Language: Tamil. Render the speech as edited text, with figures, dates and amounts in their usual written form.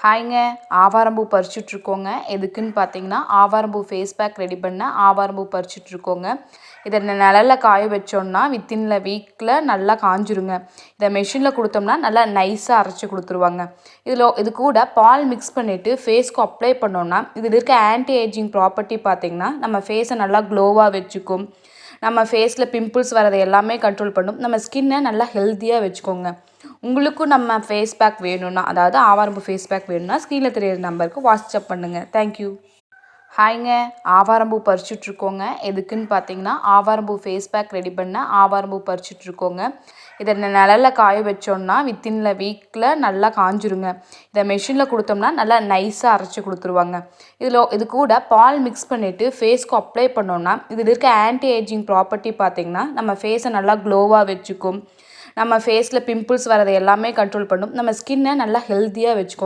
ஹாய்ங்க. ஆவாரம்பூ பறிச்சுட்ருக்கோங்க. எதுக்குன்னு பார்த்தீங்கன்னா, ஆவாரம்பூ ஃபேஸ் பேக் ரெடி பண்ண ஆவாரம்பூ பறிச்சுட்ருக்கோங்க. இதை நிழல்ல காய வச்சோம்னா வித்தின் வீக்கில் நல்லா காஞ்சிருங்க. இதை மெஷினில் கொடுத்தோம்னா நல்லா நைஸாக அரைச்சி கொடுத்துருவாங்க. இது கூட பால் மிக்ஸ் பண்ணிவிட்டு ஃபேஸ்க்கு அப்ளை பண்ணோம்னா இதில் இருக்க ஆன்டி ஏஜிங் ப்ராப்பர்ட்டி பார்த்திங்கன்னா நம்ம ஃபேஸை நல்லா க்ளோவாக வச்சுக்கும். நம்ம ஃபேஸில் பிம்பிள்ஸ் வரதை எல்லாமே கண்ட்ரோல் பண்ணும். நம்ம ஸ்கின்னை நல்லா ஹெல்த்தியாக வச்சுக்கோங்க. உங்களுக்கும் நம்ம ஃபேஸ் பேக் வேணும்னா, அதாவது ஆவாரம்பூ ஃபேஸ் பேக் வேணும்னா ஸ்க்ரீனில் தெரியிற நம்பருக்கு வாட்ஸ்அப் பண்ணுங்கள். தேங்க்யூ. ஹாய்ங்க. ஆவாரம்பூ பறிச்சுட்ருக்கோங்க. எதுக்குன்னு பார்த்தீங்கன்னா, ஆவாரம்பூ ஃபேஸ் பேக் ரெடி பண்ண ஆவாரம்பூ பறிச்சுட்ருக்கோங்க. இதை நிழல்ல காய வச்சோம்னா வித்தின் வீக்கில் நல்லா காஞ்சிருங்க. இதை மெஷினில் கொடுத்தோம்னா நல்லா நைஸாக அரைச்சி கொடுத்துருவாங்க. இது கூட பால் மிக்ஸ் பண்ணிவிட்டு ஃபேஸ்க்கு அப்ளை பண்ணோம்னா இதில் இருக்க ஆன்டி ஏஜிங் ப்ராப்பர்ட்டி பார்த்திங்கன்னா நம்ம ஃபேஸை நல்லா க்ளோவாக வச்சுக்கும். நம்ம ஃபேஸில் பிம்பிள்ஸ் வரதை எல்லாமே கண்ட்ரோல் பண்ணும். நம்ம ஸ்கின்னை நல்லா ஹெல்த்தியாக வச்சுக்கோங்க.